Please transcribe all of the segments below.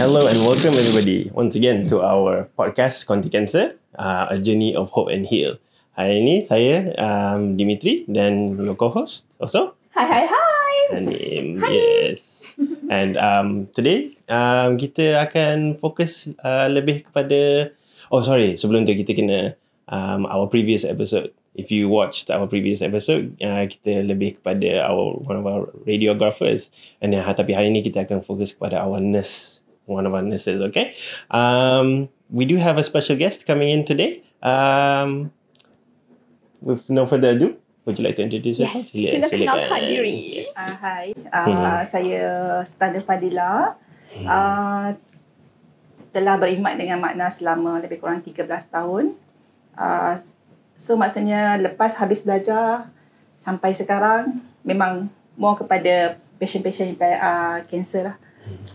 Hello and welcome everybody once again to our podcast Konti Cancer, a journey of hope and heal. Hari ini saya Dimitri dan your co-host also. Hi. Hanim. Yes. And today kita akan fokus lebih kepada sebelum tu kita kena our previous episode. If you watched our previous episode, kita lebih kepada one of our radiographers, and tapi hari ini kita akan fokus kepada our nurse, one of our nurses. Okay, we do have a special guest coming in today. With no further ado, would you like to introduce yourself? Silakan kenalkan diri. Hai, saya Stana Fadila. Telah berkhidmat dengan Makna selama lebih kurang 13 tahun. So maksudnya lepas habis belajar sampai sekarang memang more kepada pasien-pasien kanser lah.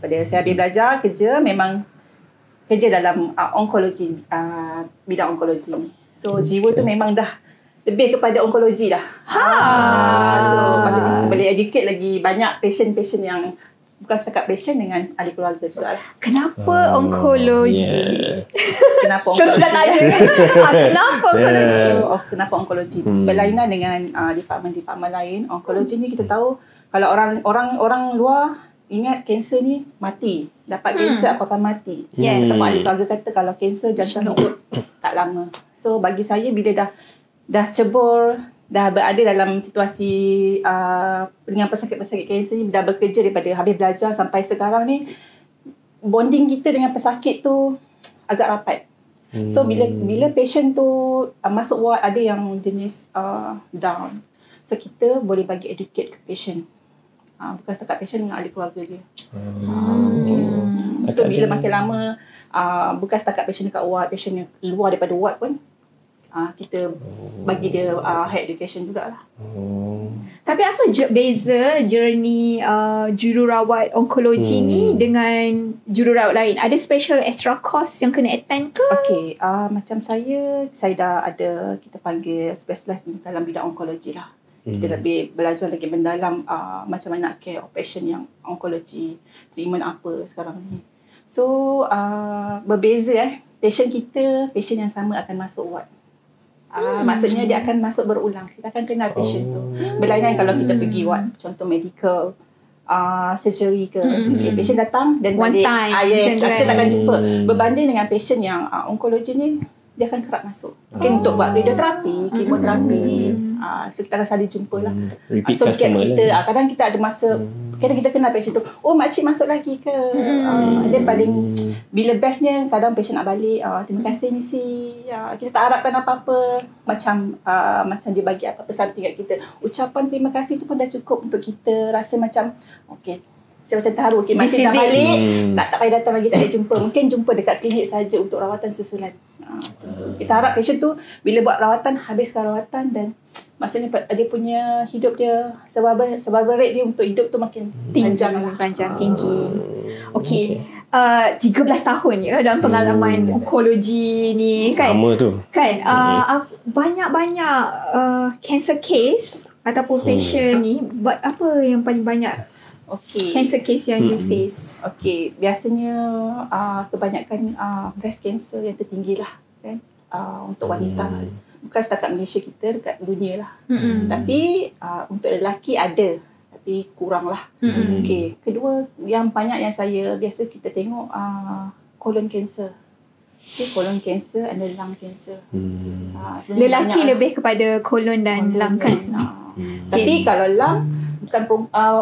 Pada saya habis belajar kerja memang kerja dalam onkologi, bidang onkologi ni. So jiwa tu memang dah lebih kepada onkologi dah. So boleh educate lagi banyak pasien-pasien yang bukan setakat pasien dengan ahli keluarga juga lah. Kenapa onkologi? Yeah. Kenapa onkologi? Dah tanya kan? Kenapa onkologi? Kenapa onkologi? Berlainan dengan departmen-departmen lain. Onkologi ni kita tahu kalau orang luar ingat kanser ni mati. Dapat kanser aku akan mati. Yes. Sebab ahli keluarga kata kalau kanser jangan hidup tak lama. So bagi saya bila dah cebur, dah berada dalam situasi dengan pesakit-pesakit kanser ni, dah bekerja daripada habis belajar sampai sekarang ni, bonding kita dengan pesakit tu agak rapat. So bila patient tu masuk ward, ada yang jenis down, so kita boleh bagi educate ke patient, bukan setakat patient dengan ahli keluarga dia. So bila makin lama, bukan setakat patient dekat ward, patient yang luar daripada ward pun kita bagi dia higher education jugalah. Tapi apa beza journey jururawat onkologi ni dengan jururawat lain? Ada special extra course yang kena attend ke? Okay, macam saya dah ada, kita panggil specialist dalam bidang onkologi lah. Kita lebih belajar lagi mendalam macam mana care of patient yang onkologi, treatment apa sekarang ni. So berbeza patient yang sama akan masuk ward. Maksudnya dia akan masuk berulang. Kita akan kenal patient tu. Berlainan kalau kita pergi ward, contoh medical, surgery ke. Okay, patient datang dan one balik. time. Yes, kita takkan jumpa. Berbanding dengan patient yang onkologi ni, dia akan kerap masuk. Mungkin untuk buat radioterapi, kemoterapi. So kita akan selalu jumpa lah. Repeat So customer kita, kadang kita ada masa, kadang kita kenal patient tu. Oh, makcik masuk lagi ke? Dia paling, bila bestnya kadang patient nak balik, terima kasih misi. Kita tak harapkan apa-apa. Macam dia bagi apa-apa something kat kita. Ucapan terima kasih tu pun dah cukup untuk kita rasa macam, okay, saya macam terharu. Okay, makcik dah balik, tak payah datang lagi, tak ada jumpa. Mungkin jumpa dekat klinik saja untuk rawatan susulan. Kita harap patient tu bila buat rawatan, habiskan rawatan dan maksudnya dia punya hidup dia, survival rate dia untuk hidup tu makin panjang, tinggi. Okay. 13 tahun ya dalam pengalaman onkologi ni kan. Lama tu. Kan banyak-banyak cancer case ataupun patient ni, apa yang paling banyak cancer case yang you face? Okay, biasanya kebanyakan breast cancer yang tertinggi lah kan, untuk wanita. Bukan setakat Malaysia kita, dekat dunia lah. Tapi untuk lelaki ada, tapi kurang lah. Okay, kedua yang banyak yang saya biasa kita tengok colon cancer. Okay, colon cancer and lung cancer. Lelaki lebih kepada colon dan lung kan. Tapi kalau lung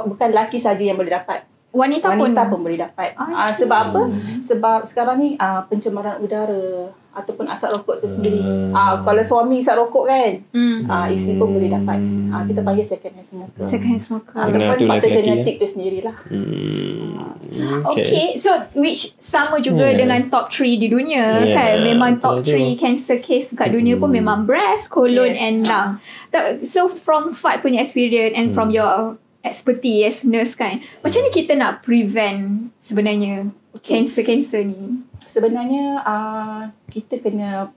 bukan lelaki saja yang boleh dapat. Wanita pun boleh dapat. Sebab apa? Sebab sekarang ni pencemaran udara ataupun asap rokok tu sendiri. Kalau suami isap rokok kan, isteri pun boleh dapat. Kita panggil second hand smoker. Second hand smoker. Ataupun faktor genetik tu sendirilah. Okay, so which sama juga dengan top 3 di dunia kan. Memang top 3 cancer case kat dunia pun memang breast, colon and lung. So from Fad punya experience and from your expertise as nurse kan, macam ni kita nak prevent sebenarnya cancer ni? Sebenarnya kita kena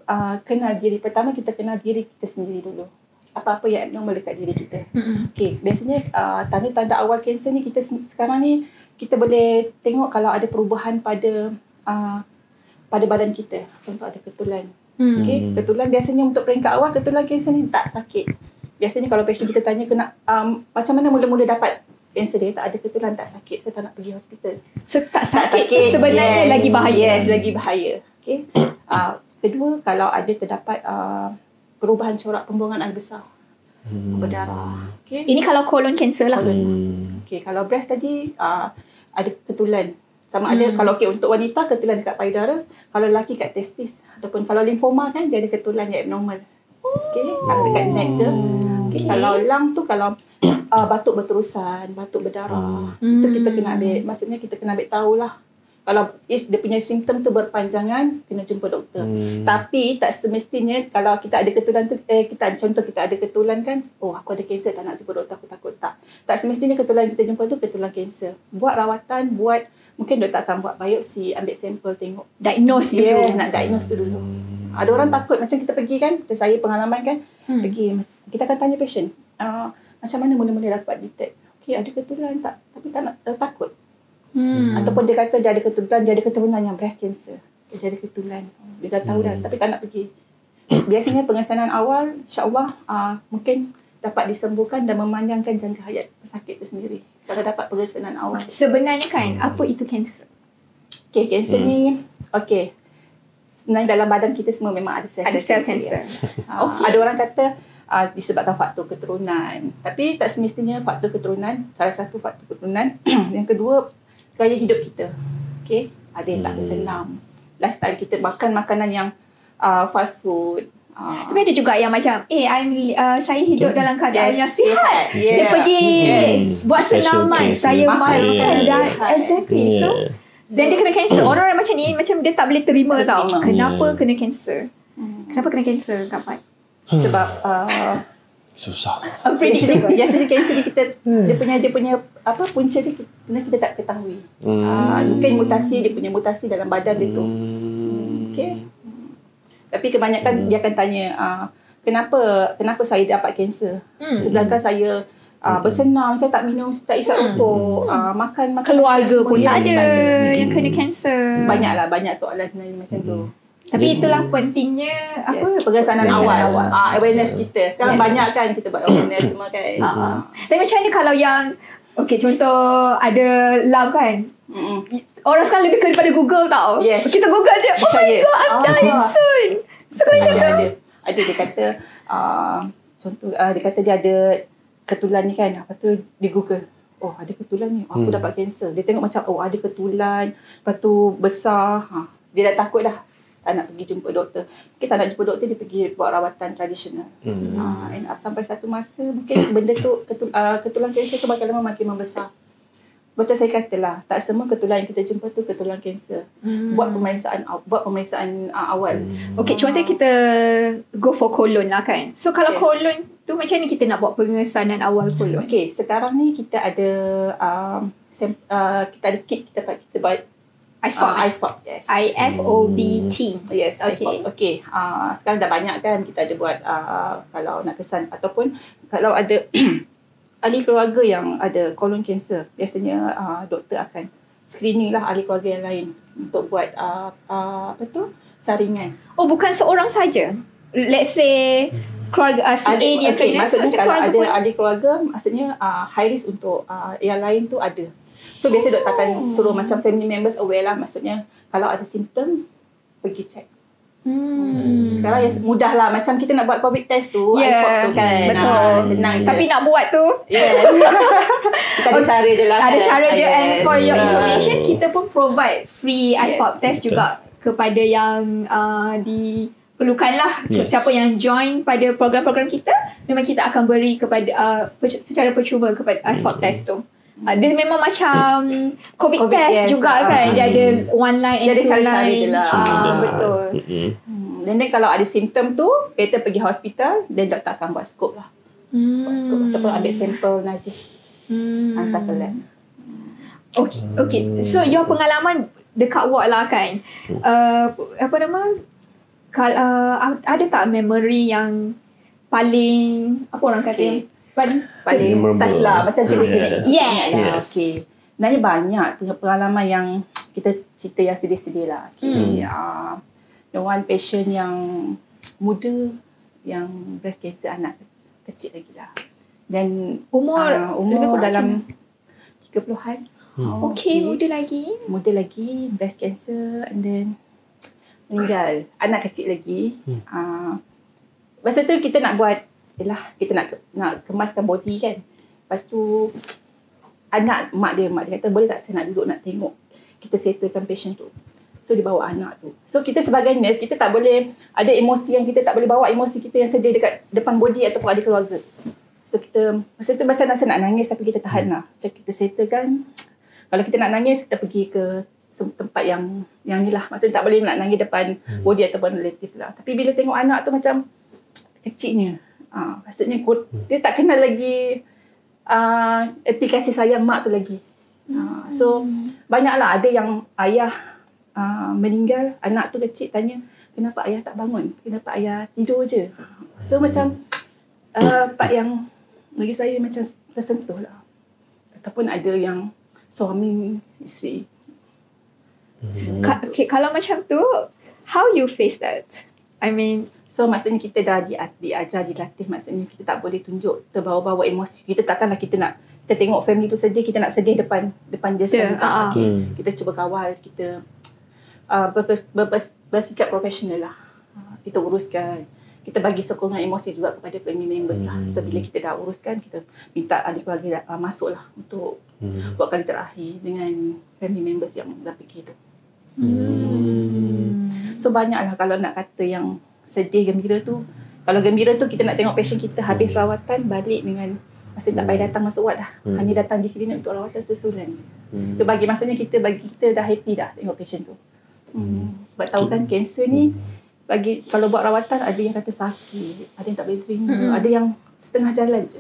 kenal diri. Pertama kita kenal diri kita sendiri dulu. Apa-apa yang abnormal dekat diri kita. Okay, biasanya tanda-tanda awal kanser ni kita sekarang ni kita boleh tengok kalau ada perubahan pada badan kita. Contoh ada ketulan. Okay, ketulan biasanya untuk peringkat awal, ketulan kanser ni tak sakit. Biasanya kalau patient kita tanya macam mana mula-mula dapat kanser dia, tak ada ketulan, tak sakit, saya tak nak pergi hospital. So tak sakit sebenarnya lagi bahaya. Yes, lagi bahaya. Okay. Kedua, kalau ada terdapat perubahan corak pembuangan air besar, berdarah. Okay. Ini kalau colon cancer lah. Okay, kalau breast tadi ada ketulan. Sama ada kalau untuk wanita ketulan dekat payudara, kalau lelaki kat testis, ataupun kalau limfoma kan dia ada ketulan yang abnormal. Okay, kalau dekat neck ke. Okay, kalau lung tu kalau batuk berterusan, batuk berdarah, itu kita kena ambil, maksudnya kita kena ambil tahulah. Kalau dia punya simptom tu berpanjangan, kena jumpa doktor. Tapi tak semestinya kalau kita ada ketulan tu, kita ada ketulan kan, aku ada kanser, tak nak jumpa doktor, aku takut. Tak semestinya ketulan kita jumpa tu ketulan kanser. Buat rawatan, mungkin doktor akan buat biopsi, ambil sampel, tengok. Diagnose dulu. Yes, nak diagnose dulu. Ada orang takut, macam kita pergi kan, macam saya pengalaman kan, pergi, kita akan tanya patient, macam mana mula-mula dapat detect. Okay, ada ketulan tak? Tapi tak nak, takut. Ataupun dia kata dia ada keturunan yang breast cancer. Dia ada ketulan. Dia dah tahu dah, tapi tak nak pergi. Biasanya pengesanan awal, insyaAllah, mungkin dapat disembuhkan dan memanjangkan jangka hayat pesakit itu sendiri. Kalau dapat pengesanan awal. Sebenarnya kan, apa itu kanser? Okay, kanser ni, sebenarnya dalam badan kita semua memang ada sel kanser. Ada orang kata disebabkan faktor keturunan. Tapi tak semestinya faktor keturunan. Salah satu faktor keturunan. Yang kedua, gaya hidup kita. Okay? Ada yang tak bersenam. Lifestyle kita makan makanan yang fast food. Tapi ada juga yang macam saya hidup dalam keadaan yang sihat. Saya pergi buat senaman, saya makan exactly. So dan dia kena kanser. Orang macam ni macam dia tak boleh terima tau. Kenapa kena kanser? Kenapa kena kanser, Kak Fat? Sebab susah. Unpredictable. Biasanya kanser kita dia punya punca dia kita tak ketahui. Mungkin dia punya mutasi dalam badan dia tu. Okay. Tapi kebanyakan dia akan tanya kenapa saya dapat kanser? Sedangkan saya bersenam, saya tak minum, tak isap rokok, makan keluarga pun tak ada yang kena kanser. Banyak soalan sebenarnya macam tu. Tapi itulah pentingnya pengesanan awal. Awareness kita. Sekarang banyak kan kita buat awareness semua kan. Tapi macam mana kalau yang contoh ada lab kan? Orang sekarang lebih daripada Google tau. Yes. Kita Google je, oh my god, I'm dying soon. So macam tu. Ada dia kata contoh dia kata dia ada ketulan ni kan. Lepas tu di Google, ada ketulan ni, aku dapat kanser. Dia tengok macam ada ketulan, lepas tu besar, dia dah takut dah, tak nak pergi jumpa doktor. Kita tak nak jumpa doktor, dia pergi buat rawatan tradisional. Sampai satu masa mungkin benda tu ketulan kanser tu makin lama makin membesar. Macam saya katalah, tak semua ketulan yang kita jumpa tu ketulan kanser. Buat pemeriksaan awal. Okay, contoh kita go for colon lah kan. So kalau colon tu macam ni kita nak buat pengesanan awal colon? Okay, sekarang ni kita ada kita ada kit kita buat IFOBT. Yes. IFOBT. Yes, okay. IFOBT. Okay. Sekarang dah banyak kan kita ada buat kalau nak kesan ataupun kalau ada ahli keluarga yang ada colon cancer, biasanya doktor akan screening lah ahli keluarga yang lain untuk buat saringan. Oh, bukan seorang saja. Let's say keluarga si A dia kena. Maksudnya kalau ada ahli keluarga, maksudnya high risk untuk yang lain tu ada. So biasa doktor akan suruh macam family members aware lah. Maksudnya kalau ada simptom, pergi check. Sekarang yang mudah lah. Macam kita nak buat COVID test tu, IFOBT tu kan. Betul. Senang je. Tapi nak buat tu, kita ada cara dia lah. Ada cara dia. And for your information, kita pun provide free IFOBT test juga kepada yang diperlukan lah. Siapa yang join pada program-program kita, memang kita akan beri kepada secara percuma kepada IFOBT test tu. Dia memang macam COVID test juga kan. Dia ada one line and two line. Betul. Dan kalau ada simptom tu, kita pergi hospital, dan doktor akan buat skop lah. Buat skop ataupun ambil sampel najis, hantar ke lab. Okay. So your pengalaman dekat ward lah kan. Ada tak memory yang paling orang kata yang paling touch lah, macam kita kena yes. Okay. sebenarnya banyak pengalaman yang kita cerita yang sedih-sedih lah. Okay. One patient yang muda yang breast cancer anak kecil lagi lah. Dan Umur lebih kurang dalam macam 30-an. Okay, muda lagi. Muda lagi, breast cancer, and then meninggal. Anak kecil lagi. Masa tu kita nak buat, kita nak kemaskan body kan. Lepas tu mak dia kata, boleh tak saya nak duduk nak tengok kita settlekan patient tu. So dia bawa anak tu. So kita sebagai nurse, kita tak boleh ada emosi yang kita tak boleh bawa emosi kita yang sedih dekat depan body ataupun ada keluarga. So kita masa tu macam rasa nak nangis tapi kita tahan lah. Macam kita settlekan. Kalau kita nak nangis, kita pergi ke tempat yang ni lah. Maksudnya tak boleh nak nangis depan body ataupun relative lah. Tapi bila tengok anak tu macam kecilnya. Maksudnya dia tak kenal lagi erti kasih sayang mak tu lagi. So banyaklah ada yang ayah meninggal, anak tu kecil tanya, kenapa ayah tak bangun? Kenapa ayah tidur je? So macam part yang bagi saya macam tersentuh lah. Ataupun ada yang suami, isteri. Kalau macam tu, how you face that? I mean, so maksudnya kita dah diajar, dilatih. Maksudnya kita tak boleh tunjuk terbawa-bawa emosi. Kita takkanlah kita tengok family tu sedih, kita nak sedih depan dia sendiri. Kita cuba kawal, kita bersikap profesional lah. Kita uruskan. Kita bagi sokongan emosi juga kepada family members lah. So bila kita dah uruskan, kita minta adik keluarga masuk lah untuk buat kali terakhir dengan family members yang dah pergi tu. So banyaklah kalau nak kata yang sedih, gembira tu. Kalau gembira tu kita nak tengok patient kita habis rawatan, balik dengan maksudnya tak payah datang masuk ward dah. Hanya datang di klinik untuk rawatan sesulan je. Itu maksudnya kita dah happy dah tengok patient tu. Sebab tahu kan kanser ni kalau buat rawatan ada yang kata sakit, ada yang tak boleh terima, ada yang setengah jalan je.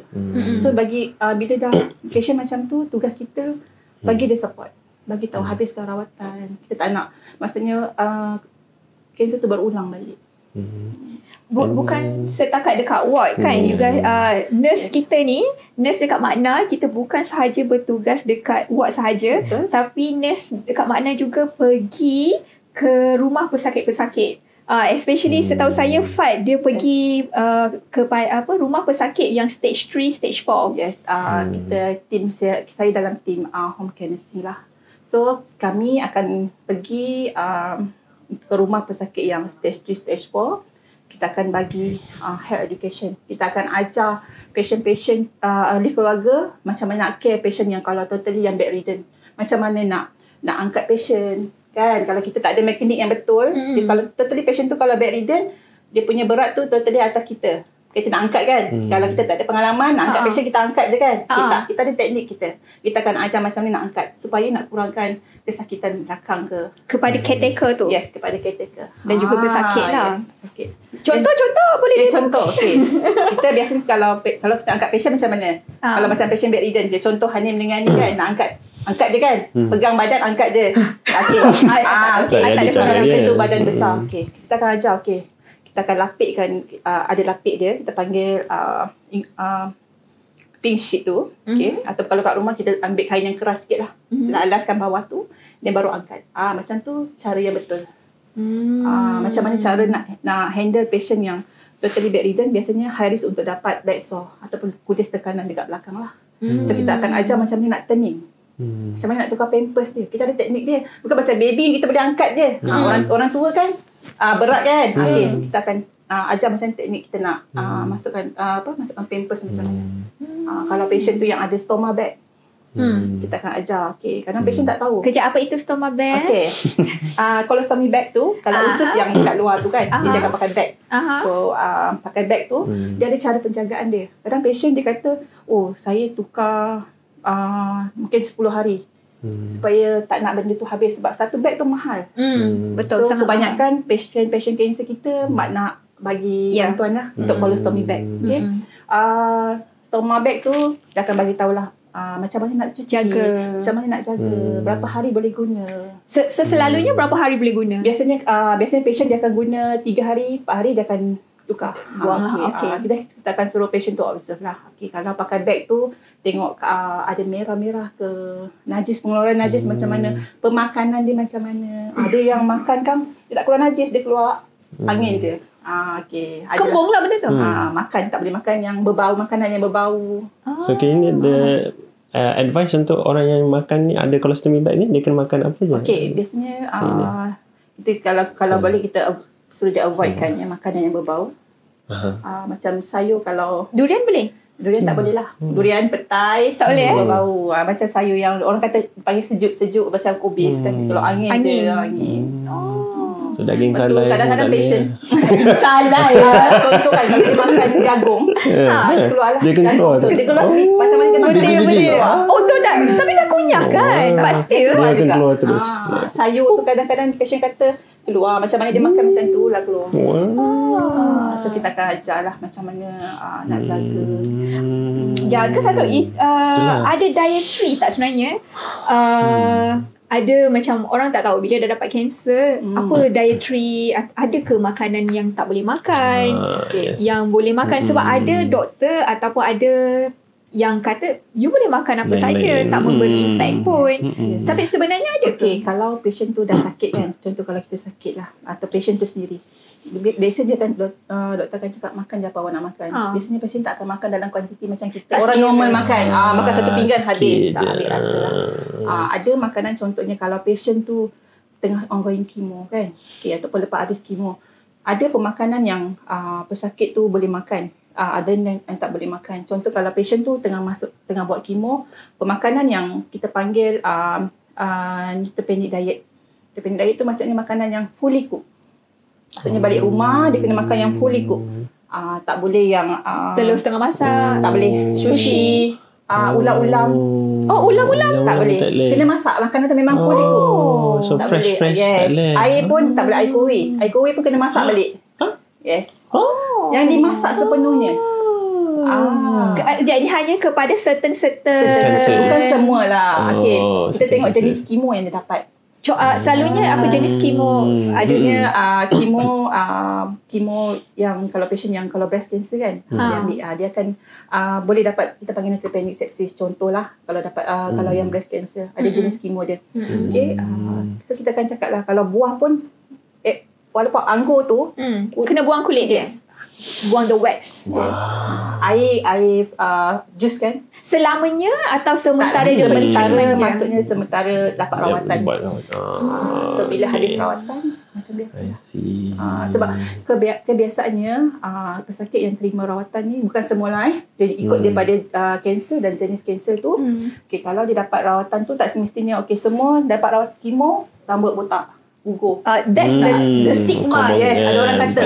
So bila dah patient macam tu, tugas kita bagi dia support, bagi tahu habiskan rawatan. Kita tak nak maksudnya kanser tu berulang balik. Bukan setakat dekat ward kan, you guys nurse kita ni, nurse dekat Makna, kita bukan sahaja bertugas dekat ward sahaja, tapi nurse dekat Makna juga pergi ke rumah pesakit-pesakit. Especially setahu saya Fad dia pergi ke rumah pesakit yang stage 3, stage 4. Yes, saya dalam tim home care nursing lah. So kami akan pergi ke rumah pesakit yang stage 3, stage 4. Kita akan bagi health education. Kita akan ajar patient-patient ahli keluarga macam mana nak care patient yang kalau totally yang bedridden. Macam mana nak angkat patient. Kan, kalau kita tak ada mekanik yang betul, kalau totally patient tu kalau bedridden, dia punya berat tu totally atas kita. Kita nak angkat kan. Kalau kita tak ada pengalaman, nak angkat patient, kita angkat je kan. Kita ada teknik kita. Kita akan ajar macam ni nak angkat supaya nak kurangkan kesakitan belakang kepada caretaker tu. Yes, kepada caretaker. Dan juga pesakit lah. Yes, pesakit. Contoh boleh dia contoh. Okay. Kita biasanya kalau kita angkat patient macam mana? Kalau macam patient bedridden, dia contoh Hanim dengan ni kan, nak angkat je kan. Pegang badan, angkat je. Okey. Tak ada pengalaman macam tu, badan besar. Okey. Kita akan ajar, okey. Kita akan lapikkan, ada lapik dia, kita panggil pink sheet tu. Okey. Atau kalau kat rumah kita ambil kain yang keras sikit lah. Alaskan bawah tu, dan baru angkat. Macam tu cara yang betul. Macam mana cara nak handle patient yang totally bedridden, biasanya high risk untuk dapat back sore ataupun kudis tekanan dekat belakang lah. So kita akan ajar macam ni nak turning. Macam mana nak tukar pampers dia. Kita ada teknik dia. Bukan macam baby kita boleh angkat je. Orang tua kan berat kan. Okay, kita akan ajar macam teknik kita nak masukkan pampers macam mana. Kalau patient tu yang ada stoma bag, kita akan ajar. Okay, kadang patient tak tahu. Kejap, apa itu stoma bag? Okay. Kalau stomy bag tu, kalau usus yang kat luar tu kan, dia akan pakai bag. So pakai bag tu, dia ada cara penjagaan dia. Kadang patient dia kata, oh saya tukar mungkin 10 hari supaya tak nak benda tu habis, sebab satu bag tu mahal. Betul. So kebanyakan patient cancer kita mak nak bagi bantuan lah untuk colostomy bag. Okay. Stoma bag tu dia akan bagi tahulah macam mana nak cuci, macam mana nak jaga, berapa hari boleh guna. Selalunya berapa hari boleh guna? Biasanya patient dia akan guna 3 hari, 4 hari dia akan tukar. Buang lah, Kita akan suruh patient tu observe lah. Kalau pakai bag tu, tengok ada merah-merah ke, najis, pengeluaran najis macam mana, pemakanan dia macam mana. Ada yang makan kan, dia tak keluar najis, dia keluar angin je. Kembung lah benda tu. Makan, tak boleh makan yang berbau, makanan yang berbau. So ini ada advice untuk orang yang makan ni, ada colostomy bag ni, dia kena makan apa je? Biasanya kita kalau boleh kita suruh dia avoidkan yang makanan yang berbau. Macam sayur, kalau Durian boleh? durian tak boleh lah. Durian, petai tak boleh berbau. Macam sayur yang orang kata panggil sejuk-sejuk macam kubis kan. Kalau angin. So daging salai kadang-kadang patient salai contoh kan dia makan jagung, dia keluar lah. Dia kena keluar. Dia keluar sendiri. Macam mana dia makan betul. Tu dah, tapi dah kunyah kan, but still dia akan keluar terus. Sayur tu kadang-kadang patient kata keluar. Macam mana dia makan macam tu lah keluar. So kita akan ajar lah macam mana nak jaga. Jaga satu ada dietary tak sebenarnya? Ada macam orang tak tahu bila dah dapat kanser, apa dietary, ada ke makanan yang tak boleh makan, yang boleh makan. Sebab ada doktor ataupun ada yang kata you boleh makan apa saja, tak memberi impact pun. Tapi sebenarnya ada ke? Kalau patient tu dah sakit kan, contoh kalau kita sakit lah, atau patient tu sendiri, biasa dia akan doktor akan cakap makan je apa awak nak makan. Biasanya patient tak akan makan dalam kuantiti macam kita orang normal makan. Makan satu pinggan habis, tak ambil rasa lah. Ada makanan contohnya kalau patient tu tengah ongoing chemo kan, ataupun lepas habis chemo, ada pemakanan yang pesakit tu boleh makan, ada yang tak boleh makan. Contoh kalau patient tu tengah buat chemo, pemakanan yang kita panggil neutropenic diet. Neutropenic diet tu maksudnya makanan yang fully cooked. Maksudnya balik rumah dia kena makan yang fully cooked. Tak boleh yang telur setengah masak, tak boleh sushi, ulam-ulam. Ulam-ulam tak boleh. Kena masak. Makanan tu memang fully cooked. So tak fresh boleh. tak boleh. Air pun tak boleh air kuih. Air kuih pun kena masak balik. Yes. Yang dimasak sepenuhnya. Jadi hanya kepada certain bukan semualah. Kita tengok jenis kemo yang dia dapat. Selalunya apa jenis kemo? Adanya kemo yang kalau patient yang kalau breast cancer kan, dia akan boleh dapat, kita panggil neutropenic sepsis contohlah. Kalau dapat kalau yang breast cancer ada jenis kemo dia. So kita akan cakap lah, kalau buah pun walaupun anggur tu kena buang kulit dia. Buang the wax. Air jus kan. Selamanya atau sementara dia pergi treatment je? Maksudnya sementara dapat rawatan. So bila habis rawatan macam biasa. Sebab kebiasaannya pesakit yang terima rawatan ni bukan semua lah jadi ikut daripada kanser dan jenis kanser tu. Kalau dia dapat rawatan tu tak semestinya semua dapat rawat kemo rambut botak, gugur. That's the stigma. Yes, ada orang kata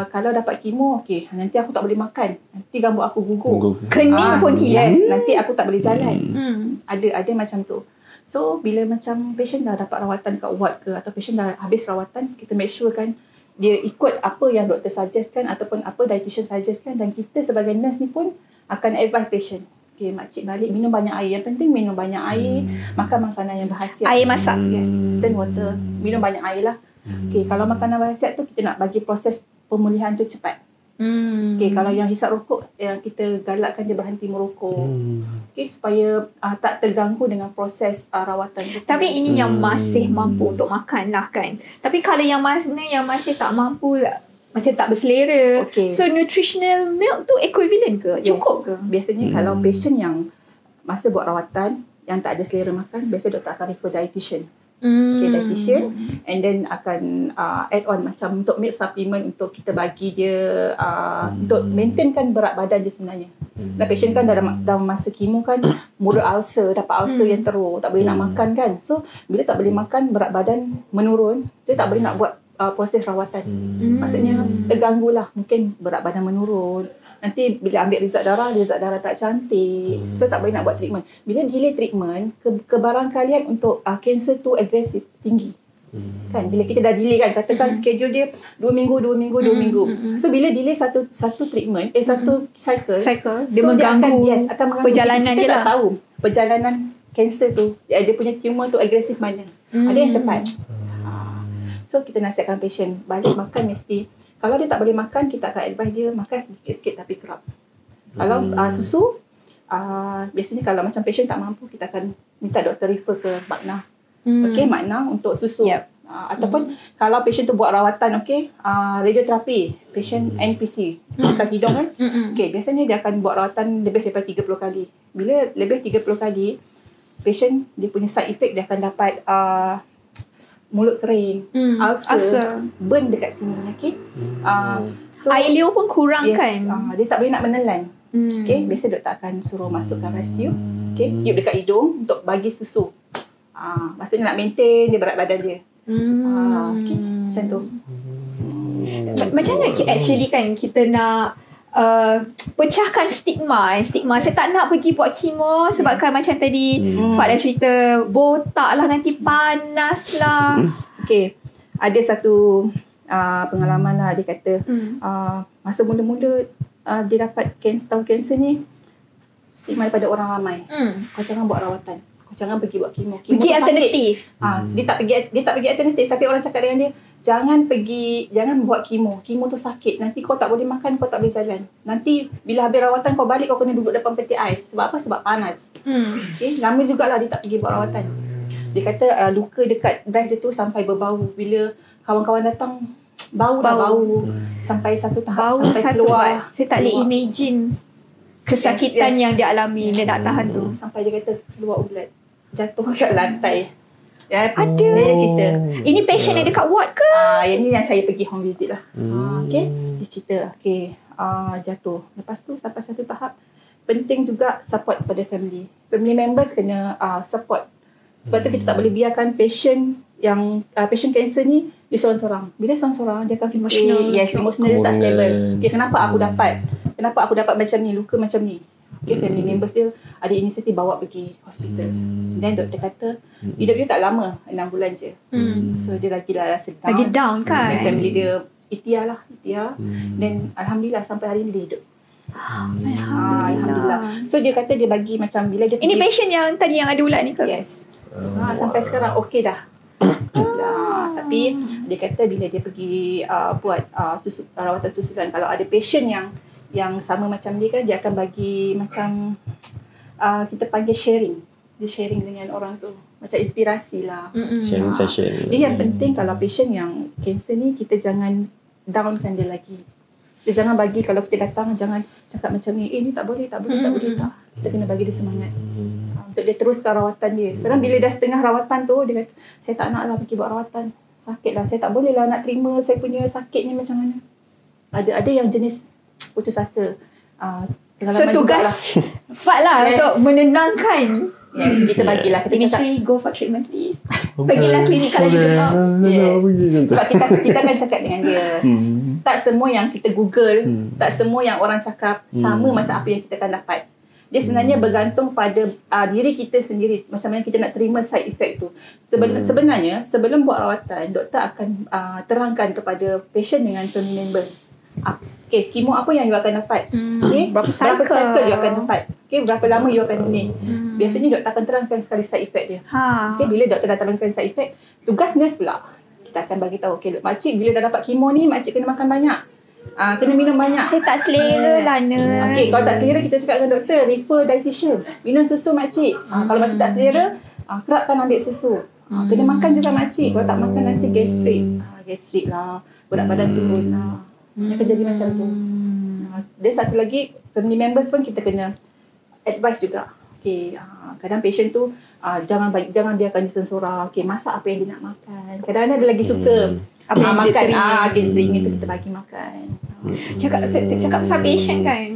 kalau dapat kemo, nanti aku tak boleh makan, nanti rambut aku gugur. Kening pun hilang. Yes, nanti aku tak boleh jalan. Ada macam tu. So bila macam patient dah dapat rawatan kat ward ke, atau patient dah habis rawatan, kita make sure kan dia ikut apa yang doktor suggestkan ataupun apa dietitian suggestkan, dan kita sebagai nurse ni pun akan advise patient, makcik balik minum banyak air. Yang penting minum banyak air, makan makanan yang berkhasiat. Air masak. Yes, dan water. Minum banyak air lah. Kalau makanan berkhasiat tu kita nak bagi proses pemulihan tu cepat. Kalau yang hisap rokok, yang kita galakkan dia berhenti merokok. Supaya tak terganggu dengan proses rawatan tu. Tapi ini yang masih mampu untuk makan lah kan. Tapi kalau yang mana yang masih tak mampu, macam tak berselera. So nutritional milk tu equivalent ke? Cukup ke? Biasanya kalau patient yang masa buat rawatan yang tak ada selera makan, biasa doktor akan refer dietitian. Dietitian, and then akan add on macam untuk milk supplement untuk kita bagi dia untuk maintainkan berat badan dia sebenarnya. Dan patient kan dalam masa kemo kan mulut ulcer, dapat ulcer yang teruk, tak boleh nak makan kan. So bila tak boleh makan, berat badan menurun, dia tak boleh nak buat proses rawatan. Maksudnya terganggu lah, mungkin berat badan menurun. Nanti bila ambil result darah tak cantik. So tak boleh nak buat treatment. Bila delay treatment, kebarangkalian untuk kanser tu agresif, tinggi. Kan bila kita dah delay kan, katakan schedule dia 2 minggu. So bila delay satu treatment, satu cycle dia mengganggu akan mengganggu perjalanan dia lah. Kita tak tahu perjalanan kanser tu, dia punya tumor tu agresif mana. Ada yang cepat. So kita nasihatkan patient balik makan mesti Kalau dia tak boleh makan, kita akan advise dia makan sikit-sikit tapi kerap. Kalau susu, biasanya kalau macam patient tak mampu, kita akan minta doktor refer ke makna. Okay, makna untuk susu. Ataupun kalau patient tu buat rawatan, radioterapi, patient NPC, makan hidung kan. Okay, biasanya dia akan buat rawatan lebih daripada 30 kali. Bila lebih 30 kali, patient dia punya side effect, dia akan dapat mulut kering, ulcer, burn dekat sini. Okay. So, air liur pun kurang kan? Dia tak boleh nak menelan. Okay, biasa doktor akan suruh masukkan rice tube. Okay, tiup dekat hidung untuk bagi susu. Maksudnya nak maintain dia berat badan dia. Okay, macam tu. Macam mana actually kan kita nak pecahkan stigma. Saya tak nak pergi buat kemo sebabkan macam tadi Fat dah cerita, botak lah, nanti panas lah. Okay, ada satu pengalaman lah. Dia kata masa mula-mula dia dapat kanser ni, stigma daripada orang ramai. Kau jangan buat rawatan, kau jangan pergi buat kemo. Pergi alternatif. Dia tak pergi alternatif, tapi orang cakap dengan dia, jangan buat kemo. Kemo tu sakit. Nanti kau tak boleh makan, kau tak boleh jalan. Nanti bila habis rawatan kau balik, kau kena duduk depan peti ais. Sebab apa? Sebab panas. Okay, lama jugalah dia tak pergi buat rawatan. Dia kata luka dekat breast dia tu sampai berbau. Bila kawan-kawan datang, bau. Sampai satu tahap, bau sampai keluar. Saya tak boleh imagine kesakitan yang dia alami. Dia nak tahan tu. Sampai dia kata keluar ulat, jatuh kat lantai. Ada. Dia cerita. Ini patient yang dekat ward ke? Yang ni yang saya pergi home visit lah. Okay. Dia cerita. Okay. Jatuh. Lepas tu sampai satu tahap, penting juga support kepada family. Family members kena support. Sebab tu kita tak boleh biarkan patient yang patient cancer ni dia seorang-seorang. Bila seorang-seorang, dia akan emotional. Yes, emotional dia tak stable. Okay, kenapa aku dapat macam ni, luka macam ni. Okay, family members dia ada inisiatif bawa pergi hospital. Dan doktor kata hidup dia tak lama, 6 bulan je. So dia lagi rasa down. Lagi down kan. Dan family dia ikhtiar. Dan Alhamdulillah sampai hari ni dia hidup. Alhamdulillah. So dia kata dia bagi macam bila dia ini patient yang tadi yang ada ulat ni ke? Yes. Sampai sekarang okey dah. Tapi dia kata bila dia pergi buat rawatan susulan, kalau ada patient yang sama macam dia kan, dia akan bagi macam kita panggil sharing. Dia sharing dengan orang tu, macam inspirasi lah. Sharing session. Jadi yang penting kalau patient yang cancer ni, kita jangan downkan dia lagi. Dia jangan bagi, kalau kita datang jangan cakap macam ni, ni tak boleh. Tak. Kita kena bagi dia semangat untuk dia teruskan rawatan dia. Kadang bila dah setengah rawatan tu, dia kata, saya tak nak lah pergi buat rawatan. Sakit lah, saya tak boleh lah nak terima saya punya sakit ni macam mana. Ada yang jenis putus asa. So tugas Fat lah untuk menenangkan. Yes, kita bagilah. Kita cakap, go for treatment please. Pergilah klinik kalau dia dengar. Yes. Sebab kita akan cakap dengan dia. Tak semua yang kita Google, tak semua yang orang cakap sama macam apa yang kita akan dapat. Dia sebenarnya bergantung pada diri kita sendiri. Macam mana kita nak terima side effect tu. Sebenarnya, sebelum buat rawatan, doktor akan terangkan kepada patient dengan family members. Okay, kemo apa yang you akan dapat? Okay, berapa cycle you akan dapat? Okay, berapa lama you akan ni? Biasanya doktor akan terangkan sekali side effect dia. Okay, bila doktor dah terangkan side effect, tugas nurse pula. Kita akan bagi tahu, okay, makcik bila dah dapat kemo ni, makcik kena makan banyak. Kena minum banyak. Saya tak selera lah nurse. Okay, kalau tak selera, kita cakap dengan doktor, refer dietitian. Minum susu makcik. Kalau makcik tak selera, kerapkan ambil susu. Kena makan juga makcik. Kalau tak makan nanti gastrik lah. Berat badan turun lah. Dia akan jadi macam tu. Dan satu lagi, family members pun kita kena advice juga. Okay, kadang patient tu jangan biarkan dia seorang. Okay, masak apa yang dia nak makan. Kadang-kadang dia lagi suka apa yang makan. Dia teringin tu kita bagi makan. Cakap pasal patient kan,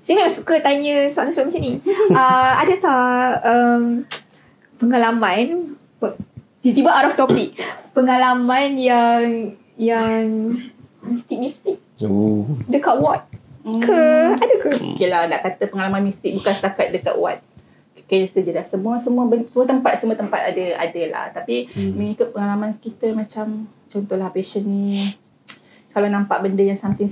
saya memang suka tanya soalan-soalan macam ni. Ada tak pengalaman, tiba-tiba out of topic, pengalaman yang mistik dekat ward ke? Ada ke? Okay lah, nak kata pengalaman mistik bukan setakat dekat ward cancer je dah. Semua tempat ada lah. Tapi mengikut pengalaman kita, macam contohlah patient ni kalau nampak benda yang something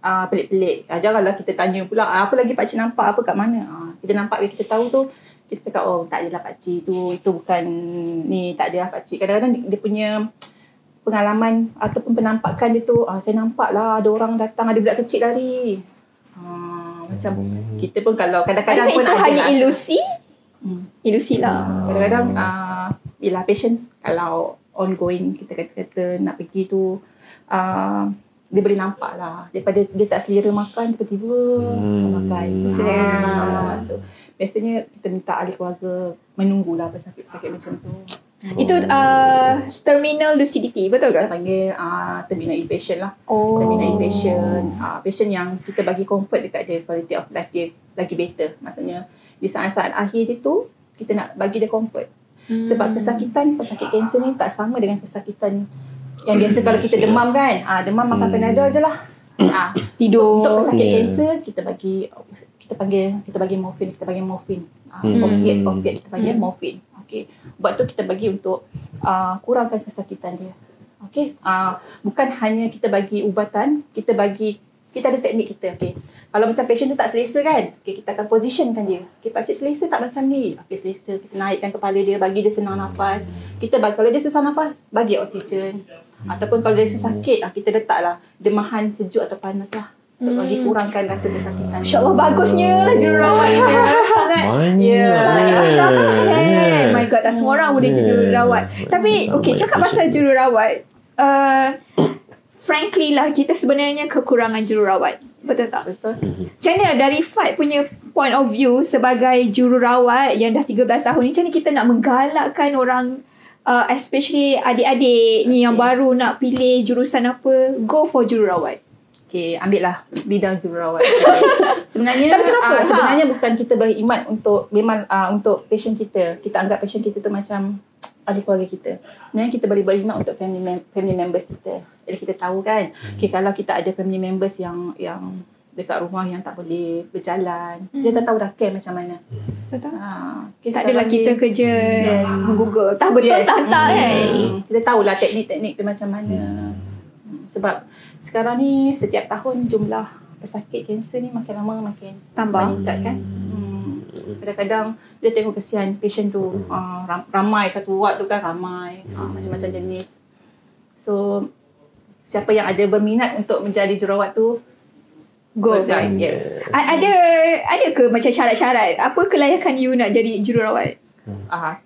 pelik-pelik, janganlah kita tanya pula apa lagi pakcik nampak, apa kat mana. Kita nampak, bila kita tahu tu, kita cakap, oh tak adalah pakcik tu, itu bukan ni, tak adalah pakcik. Kadang-kadang dia punya pengalaman ataupun penampakan dia tu, saya nampak lah ada orang datang, ada budak kecil lari. Macam kita pun kalau kadang-kadang pun itu hanya ilusi. Ilusi lah. Kadang-kadang bila patient kalau ongoing kita kata nak pergi tu, dia boleh nampak lah daripada dia tak selera makan tiba-tiba makan selera. So biasanya kita minta ahli keluarga menunggulah pesakit-pesakit macam tu. Itu terminal lucidity, betul ke? Kita panggil terminal inpatient lah. Terminal inpatient, patient yang kita bagi comfort dekat dia, quality of life dia lagi better. Maksudnya di saat-saat akhir dia tu kita nak bagi dia comfort. Sebab kesakitan pesakit kanser ni tak sama dengan kesakitan yang biasa kalau kita demam kan. Demam makan Panadol je lah. Tidur. Untuk pesakit kanser kita bagi morfin. Opiat kita panggil morfin. Okey. Ubat tu kita bagi untuk kurangkan kesakitan dia. Okey. Bukan hanya kita bagi ubatan, kita ada teknik kita. Okey. Kalau macam patient tu tak selesa kan, okay, kita akan positionkan dia. Okey, pakcik selesa tak macam ni. Okey, selesa. Kita naikkan kepala dia, bagi dia senang nafas. Kita bagi, kalau dia sesak nafas, bagi oksigen. Ataupun kalau dia sakit, kita letaklah demahan sejuk atau panas lah. Untuk bagi kurangkan rasa kesakitan. InsyaAllah bagusnya jururawat dia. Sangat extra. My God, tak semua orang boleh jadi jururawat. Tapi cakap pasal jururawat, frankly lah, kita sebenarnya kekurangan jururawat. Betul tak? Betul. Macam mana dari Fad punya point of view sebagai jururawat yang dah 13 tahun ni, macam mana kita nak menggalakkan orang, especially adik-adik ni yang baru nak pilih jurusan apa, go for jururawat? Okay, ambil lah bidang jururawat. Sebenarnya, tapi kenapa? Sebenarnya bukan kita beriman untuk memang untuk patient kita. Kita anggap patient kita tu macam ahli keluarga kita. Sebenarnya kita boleh beriman untuk family members kita. Jadi kita tahu kan, kalau kita ada family members yang dekat rumah yang tak boleh berjalan, dia tak tahu dah care macam mana. Betul. Tak adalah kita kerja menggoogle. Tak betul, tak kan. Kita tahulah teknik-teknik dia macam mana. Sebab sekarang ni setiap tahun jumlah pesakit kanser ni makin lama makin meningkat kan. Kadang-kadang dia tengok kesian patient tu, ramai satu ward tu kan, ramai macam-macam jenis. So siapa yang ada berminat untuk menjadi jururawat tu, go for it. Yes. Ada ke macam syarat-syarat? Apa kelayakan you nak jadi jururawat?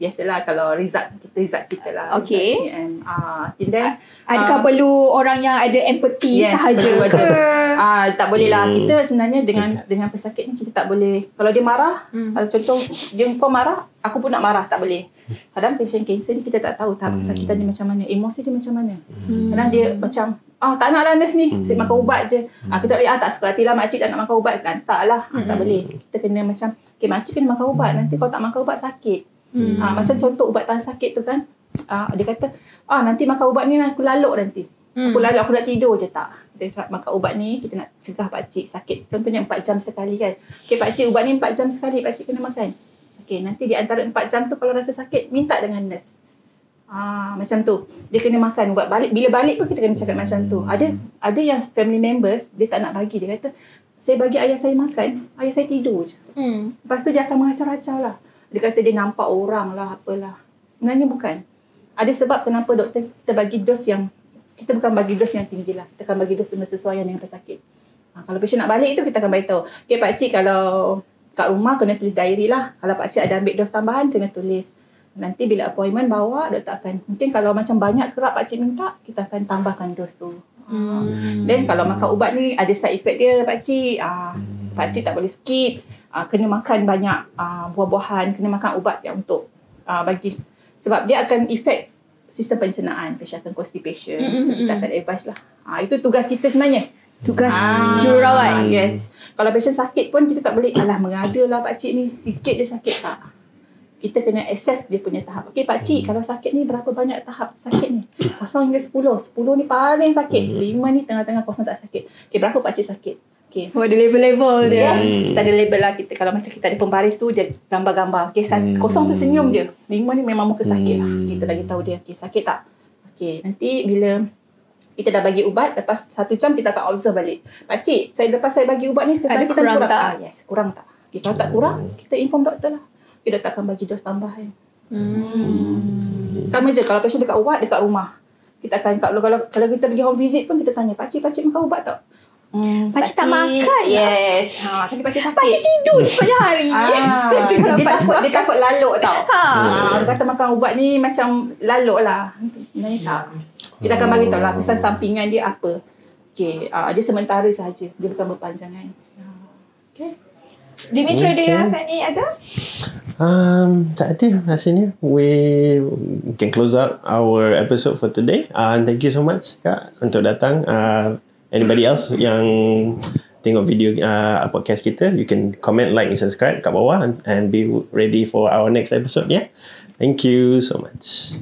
Biasalah kalau result kita lah. Okay. And then adakah perlu orang yang ada empathy sahaja ke? Tak boleh lah. Kita sebenarnya dengan pesakit ni kita tak boleh. Kalau dia marah, kalau contoh dia kau marah, aku pun nak marah, tak boleh. Kadang patient kanser ni kita tak tahu tahap kesakitan dia macam mana, emosi dia macam mana. Kadang dia macam tak nak lah nurse ni, makan ubat je. Kita tak boleh, tak suka hati lah makcik tak nak makan ubat kan. Tak lah, tak boleh. Kita kena macam, makcik kena makan ubat. Nanti kalau tak makan ubat sakit. Macam contoh ubat tahan sakit tu kan, dia kata, nanti makan ubat ni aku laluk nanti. Aku laluk, aku nak tidur je. Tak. Kita makan ubat ni, kita nak cegah pakcik sakit. Contohnya 4 jam sekali kan. Pakcik ubat ni 4 jam sekali, pakcik kena makan. Nanti di antara 4 jam tu kalau rasa sakit, minta dengan nurse. Macam tu. Dia kena makan ubat balik. Bila balik pun kita kena cakap macam tu. Ada yang family members, dia tak nak bagi. Dia kata, saya bagi ayah saya makan, ayah saya tidur je. Lepas tu dia akan mengacau-acau lah. Dia kata dia nampak orang lah, apalah. Sebenarnya bukan. Ada sebab kenapa doktor kita bagi dos yang, kita bukan bagi dos yang tinggi lah. Kita akan bagi dos bersesuaian dengan pesakit. Kalau patient nak balik tu, kita akan beritahu. Pakcik kalau kat rumah kena tulis diary lah. Kalau pakcik ada ambil dos tambahan, kena tulis. Nanti bila appointment bawa, doktor akan, mungkin kalau macam banyak kerap pakcik minta, kita akan tambahkan dos tu. Then kalau makan ubat ni, ada side effect dia pakcik. Pakcik tak boleh skip. Kena makan banyak buah-buahan, kena makan ubat yang untuk bagi. Sebab dia akan efek sistem pencernaan, patient akan constipation. So kita akan advise lah. Itu tugas kita sebenarnya. Tugas jururawat. Yes. Kalau patient sakit pun kita tak boleh, mengada lah pakcik ni, sikit dia sakit. Tak. Kita kena assess dia punya tahap. Pakcik, kalau sakit ni berapa banyak tahap sakit ni? 0 hingga 10. 10 ni paling sakit. 5 ni tengah-tengah, 0 tak sakit. Berapa pakcik sakit? Ada level-level dia. Yes, kita ada label lah. Kita, kalau macam kita ada pembaris tu, dia gambar-gambar. 0 tu senyum je. 5 ni memang muka sakit lah. Kita bagi tahu dia, sakit tak? Nanti bila kita dah bagi ubat, lepas 1 jam kita akan observe balik. Pakcik, lepas saya bagi ubat ni, kesakitan kurang tak? Yes, kurang tak? Kalau tak kurang, kita inform doktor lah. Doktor akan bagi dos tambahan. Sama je kalau patient dekat ubat, dekat rumah. Kita akan kalau kita pergi home visit pun kita tanya, pakcik makan ubat tak? Pakcik tak makan. Yes. Tapi pakcik sakit. Pakcik tidur sepanjang hari. Dia takut laluk tau. Dia kata makan ubat ni macam laluk lah. Sebenarnya tak. Kita akan bagi tahu lah kesan sampingan dia apa. Okay. Dia sementara sahaja. Dia bukan berpanjangan. Okay. Dimitri, do you have any other? Tak ada rasanya. We can close out our episode for today. Thank you so much Kak untuk datang. Anybody else yang tengok video podcast kita, you can comment, like and subscribe kat bawah and be ready for our next episode. Yeah. Thank you so much.